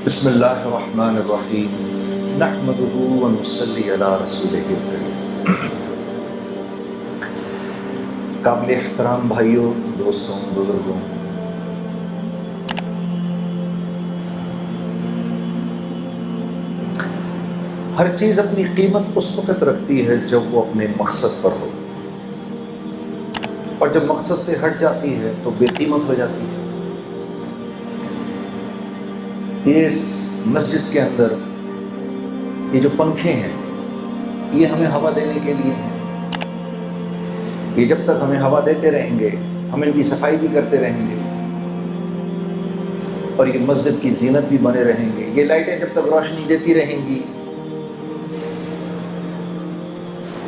بسم اللہ الرحمن الرحیم نحمدہ ونصلی علی رسولہ الکریم۔ قابل احترام بھائیوں، دوستوں، بزرگوں، ہر چیز اپنی قیمت اس وقت رکھتی ہے جب وہ اپنے مقصد پر ہو، اور جب مقصد سے ہٹ جاتی ہے تو بے قیمت ہو جاتی ہے۔ اس مسجد کے اندر یہ جو پنکھے ہیں یہ ہمیں ہوا دینے کے لیے ہیں۔ یہ جب تک ہمیں ہوا دیتے رہیں گے ہم ان کی صفائی بھی کرتے رہیں گے اور یہ مسجد کی زینت بھی بنے رہیں گے۔ یہ لائٹیں جب تک روشنی دیتی رہیں گی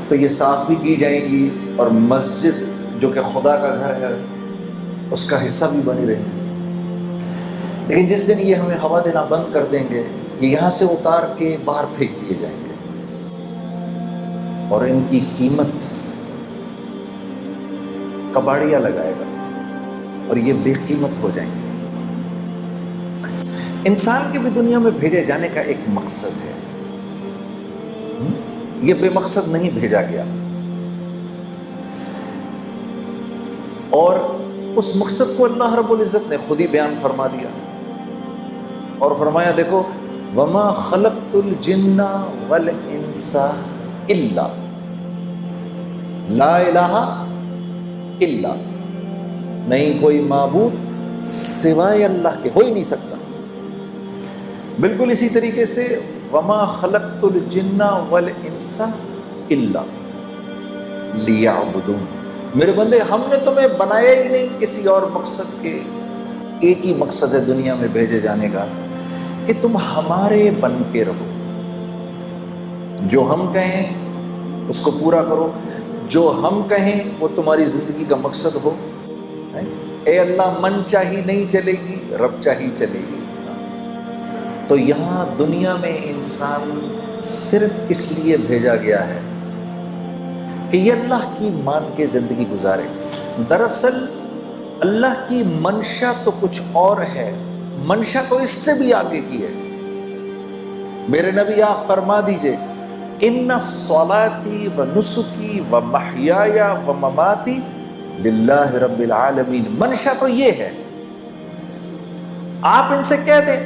تو یہ صاف بھی کی جائیں گی اور مسجد جو کہ خدا کا گھر ہے اس کا حصہ بھی بنی رہے گی۔ لیکن جس دن یہ ہمیں ہوا دینا بند کر دیں گے یہ یہاں سے اتار کے باہر پھینک دیے جائیں گے اور ان کی قیمت کباڑیا لگائے گا اور یہ بے قیمت ہو جائیں گے۔ انسان کے بھی دنیا میں بھیجے جانے کا ایک مقصد ہے، یہ بے مقصد نہیں بھیجا گیا، اور اس مقصد کو اللہ رب العزت نے خود ہی بیان فرما دیا اور فرمایا، دیکھو وَمَا خَلَقْتُ الْجِنَّ وَالْإِنسَ إِلَّا لا الہ الا، نہیں کوئی معبود سوائے اللہ کے ہو ہی نہیں سکتا۔ بالکل اسی طریقے سے وَمَا خَلَقْتُ الْجِنَّ وَالْإِنسَ إِلَّا لِيَعْبُدُونَ، میرے بندے ہم نے تمہیں بنایا ہی نہیں کسی اور مقصد کے، ایک ہی مقصد ہے دنیا میں بھیجے جانے کا کہ تم ہمارے بن کے رہو، جو ہم کہیں اس کو پورا کرو، جو ہم کہیں وہ تمہاری زندگی کا مقصد ہو۔ اے اللہ من چاہی نہیں چلے گی، رب چاہی چلے گی۔ تو یہاں دنیا میں انسان صرف اس لیے بھیجا گیا ہے کہ یہ اللہ کی مان کے زندگی گزارے۔ دراصل اللہ کی منشا تو کچھ اور ہے، منشا تو اس سے بھی آگے کی ہے۔ میرے نبی آپ فرما دیجئے، ان صلاتی و نسکی و محیای و مماتی للہ رب العالمین، منشا تو یہ ہے۔ آپ ان سے کہہ دیں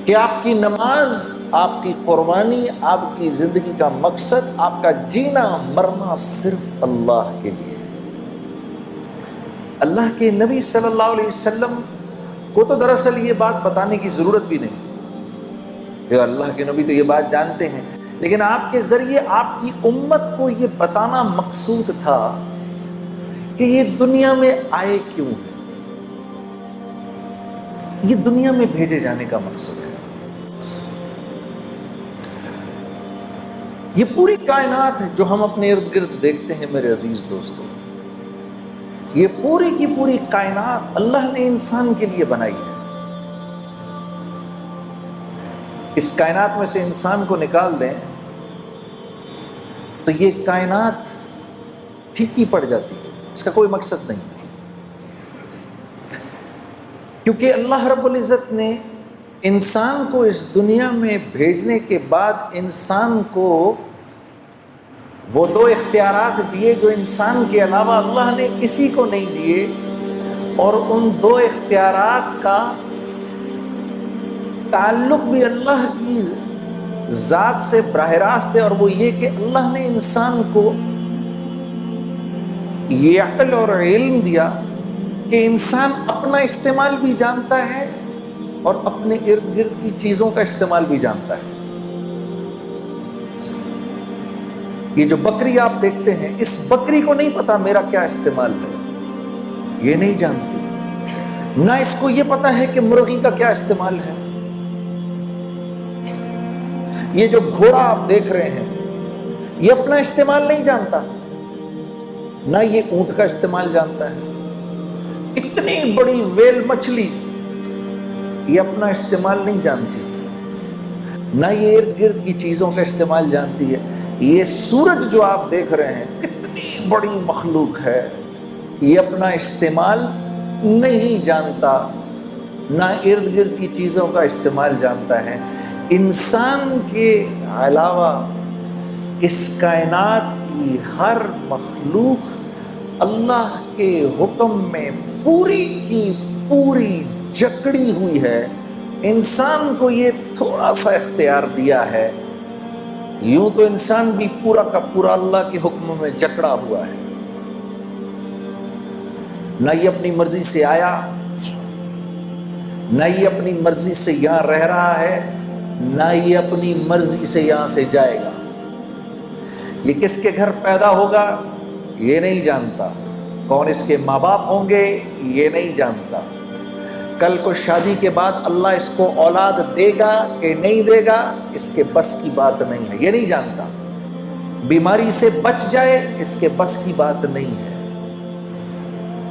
کہ آپ کی نماز، آپ کی قربانی، آپ کی زندگی کا مقصد، آپ کا جینا مرنا صرف اللہ کے لیے۔ اللہ کے نبی صلی اللہ علیہ وسلم کو تو دراصل یہ بات بتانے کی ضرورت بھی نہیں، کہ اللہ کے نبی تو یہ بات جانتے ہیں، لیکن آپ کے ذریعے آپ کی امت کو یہ بتانا مقصود تھا کہ یہ دنیا میں آئے کیوں ہے، یہ دنیا میں بھیجے جانے کا مقصد ہے۔ یہ پوری کائنات ہے جو ہم اپنے ارد گرد دیکھتے ہیں میرے عزیز دوستوں، یہ پوری کی پوری کائنات اللہ نے انسان کے لیے بنائی ہے۔ اس کائنات میں سے انسان کو نکال دیں تو یہ کائنات پھیکی پڑ جاتی ہے، اس کا کوئی مقصد نہیں، کیونکہ اللہ رب العزت نے انسان کو اس دنیا میں بھیجنے کے بعد انسان کو وہ دو اختیارات دیے جو انسان کے علاوہ اللہ نے کسی کو نہیں دیے، اور ان دو اختیارات کا تعلق بھی اللہ کی ذات سے براہ راست ہے، اور وہ یہ کہ اللہ نے انسان کو یہ عقل اور علم دیا کہ انسان اپنا استعمال بھی جانتا ہے اور اپنے ارد گرد کی چیزوں کا استعمال بھی جانتا ہے۔ یہ جو بکری آپ دیکھتے ہیں، اس بکری کو نہیں پتا میرا کیا استعمال ہے، یہ نہیں جانتی، نہ اس کو یہ پتا ہے کہ مرغی کا کیا استعمال ہے۔ یہ جو گھوڑا آپ دیکھ رہے ہیں یہ اپنا استعمال نہیں جانتا، نہ یہ اونٹ کا استعمال جانتا ہے۔ اتنی بڑی ویل مچھلی یہ اپنا استعمال نہیں جانتی، نہ یہ ارد گرد کی چیزوں کا استعمال جانتی ہے۔ یہ سورج جو آپ دیکھ رہے ہیں کتنی بڑی مخلوق ہے، یہ اپنا استعمال نہیں جانتا، نہ ارد گرد کی چیزوں کا استعمال جانتا ہے۔ انسان کے علاوہ اس کائنات کی ہر مخلوق اللہ کے حکم میں پوری کی پوری جکڑی ہوئی ہے۔ انسان کو یہ تھوڑا سا اختیار دیا ہے، یوں تو انسان بھی پورا کا پورا اللہ کے حکم میں جکڑا ہوا ہے۔ نہ یہ اپنی مرضی سے آیا، نہ یہ اپنی مرضی سے یہاں رہ رہا ہے، نہ یہ اپنی مرضی سے یہاں سے جائے گا۔ یہ کس کے گھر پیدا ہوگا یہ نہیں جانتا، کون اس کے ماں باپ ہوں گے یہ نہیں جانتا، کل کو شادی کے بعد اللہ اس کو اولاد دے گا کہ نہیں دے گا اس کے بس کی بات نہیں ہے، یہ نہیں جانتا۔ بیماری سے بچ جائے اس کے بس کی بات نہیں ہے،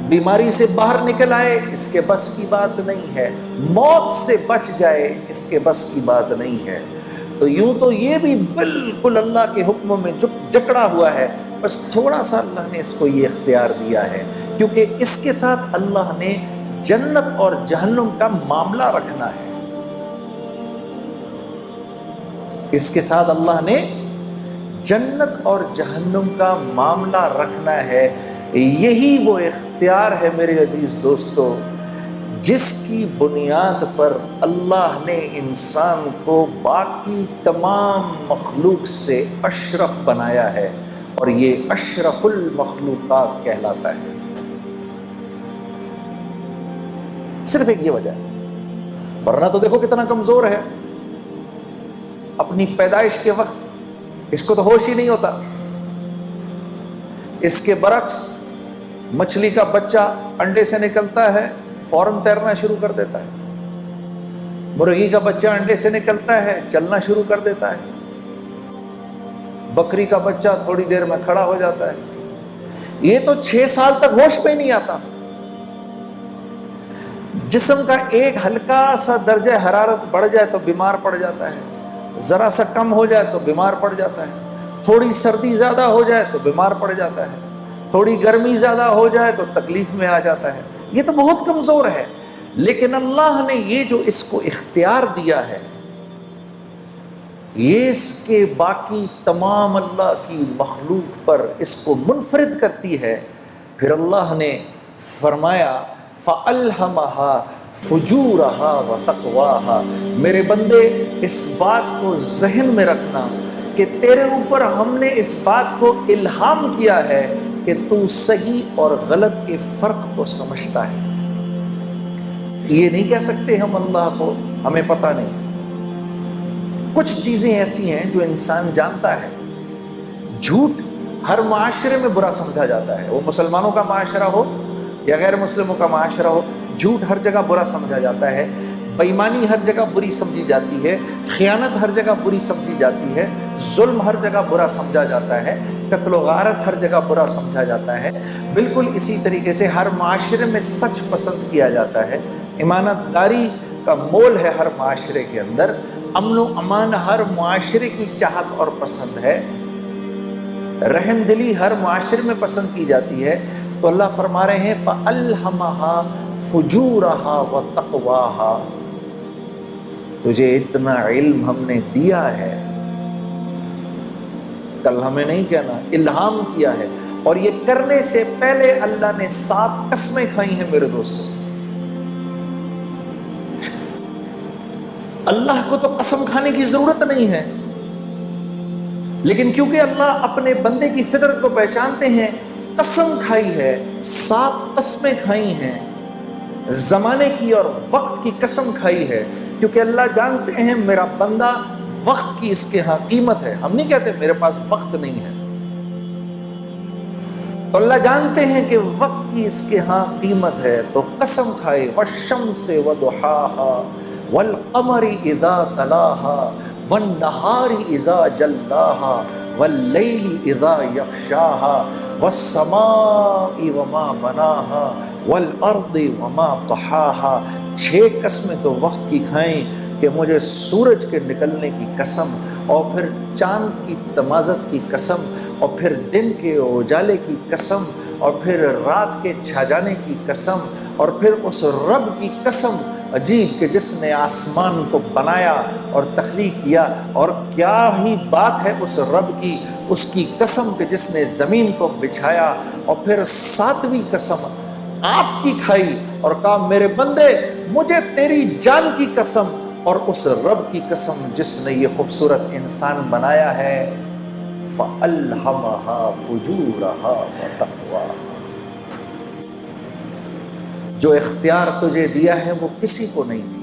بیماری سے باہر نکل آئے اس کے بس کی بات نہیں ہے، موت سے بچ جائے اس کے بس کی بات نہیں ہے۔ تو یوں تو یہ بھی بالکل اللہ کے حکموں میں جکڑا ہوا ہے، بس تھوڑا سا اللہ نے اس کو یہ اختیار دیا ہے، کیونکہ اس کے ساتھ اللہ نے جنت اور جہنم کا معاملہ رکھنا ہے۔ اس کے ساتھ اللہ نے جنت اور جہنم کا معاملہ رکھنا ہے۔ یہی وہ اختیار ہے میرے عزیز دوستو جس کی بنیاد پر اللہ نے انسان کو باقی تمام مخلوق سے اشرف بنایا ہے، اور یہ اشرف المخلوقات کہلاتا ہے۔ صرف ایک یہ وجہ ہے، ورنہ تو دیکھو کتنا کمزور ہے۔ اپنی پیدائش کے وقت اس کو تو ہوش ہی نہیں ہوتا۔ اس کے برعکس مچھلی کا بچہ انڈے سے نکلتا ہے فوراً تیرنا شروع کر دیتا ہے، مرغی کا بچہ انڈے سے نکلتا ہے چلنا شروع کر دیتا ہے، بکری کا بچہ تھوڑی دیر میں کھڑا ہو جاتا ہے۔ یہ تو 6 سال تک ہوش پہ نہیں آتا۔ جسم کا ایک ہلکا سا درجہ حرارت بڑھ جائے تو بیمار پڑ جاتا ہے، ذرا سا کم ہو جائے تو بیمار پڑ جاتا ہے، تھوڑی سردی زیادہ ہو جائے تو بیمار پڑ جاتا ہے، تھوڑی گرمی زیادہ ہو جائے تو تکلیف میں آ جاتا ہے۔ یہ تو بہت کمزور ہے، لیکن اللہ نے یہ جو اس کو اختیار دیا ہے یہ اس کے باقی تمام اللہ کی مخلوق پر اس کو منفرد کرتی ہے۔ پھر اللہ نے فرمایا فَأَلْهَمَهَا فُجُورَهَا وَتَقْوَاهَا، میرے بندے اس بات کو ذہن میں رکھنا کہ تیرے اوپر ہم نے اس بات کو الہام کیا ہے کہ تو صحیح اور غلط کے فرق کو سمجھتا ہے۔ یہ نہیں کہہ سکتے ہم اللہ کو ہمیں پتہ نہیں۔ کچھ چیزیں ایسی ہیں جو انسان جانتا ہے۔ جھوٹ ہر معاشرے میں برا سمجھا جاتا ہے، وہ مسلمانوں کا معاشرہ ہو یا غیر مسلموں کا معاشرہ ہو، جھوٹ ہر جگہ برا سمجھا جاتا ہے، بے ایمانی ہر جگہ بری سمجھی جاتی ہے، خیانت ہر جگہ بری سمجھی جاتی ہے، ظلم ہر جگہ برا سمجھا جاتا ہے، قتل و غارت ہر جگہ برا سمجھا جاتا ہے۔ بالکل اسی طریقے سے ہر معاشرے میں سچ پسند کیا جاتا ہے، امانت داری کا مول ہے ہر معاشرے کے اندر، امن و امان ہر معاشرے کی چاہت اور پسند ہے، رحم دلی ہر معاشرے میں پسند کی جاتی ہے۔ تو اللہ فرما رہے ہیں فَأَلْهَمَهَا فُجُورَهَا وَتَقْوَاهَا، تجھے اتنا علم ہم نے دیا ہے، کل ہمیں نہیں کہنا، الہام کیا ہے، اور یہ کرنے سے پہلے اللہ نے 7 قسمیں کھائی ہیں میرے دوستوں۔ اللہ کو تو قسم کھانے کی ضرورت نہیں ہے، لیکن کیونکہ اللہ اپنے بندے کی فطرت کو پہچانتے ہیں، قسم کھائی ہے، 7 قسمیں کھائی ہیں، زمانے کی اور وقت کی قسم کھائی ہے، کیونکہ اللہ جانتے ہیں میرا بندہ وقت کی اس کے ہاں قیمت ہے۔ ہم نہیں کہتے میرے پاس وقت نہیں ہے، تو اللہ جانتے ہیں کہ وقت کی اس کے ہاں قیمت ہے، تو قسم کھائے وَالشَّمْسِ وَضُحَاهَا وَالْقَمَرِ إِذَا تَلَاهَا وَالنَّهَارِ إِذَا جَلَّاهَا وَاللَّيْلِ إِذَا يَغْشَاهَا وَالسَّمَاءِ وَمَا بَنَاهَا وَالْأَرْضِ وَمَا طَحَاهَا۔ 6 قسمیں تو وقت کی کھائیں کہ مجھے سورج کے نکلنے کی قسم، اور پھر چاند کی تمازت کی قسم، اور پھر دن کے اجالے کی قسم، اور پھر رات کے چھا جانے کی قسم، اور پھر اس رب کی قسم عجیب کہ جس نے آسمان کو بنایا اور تخلیق کیا، اور کیا ہی بات ہے اس رب کی، اس کی قسم کہ جس نے زمین کو بچھایا اور پھر ساتویں قسم آپ کی کھائی اور کہا میرے بندے مجھے تیری جان کی قسم، اور اس رب کی قسم جس نے یہ خوبصورت انسان بنایا ہے، فَأَلْهَمَهَا فُجُورَهَا وَتَقْوَاهَا۔ جو اختیار تجھے دیا ہے وہ کسی کو نہیں دیا۔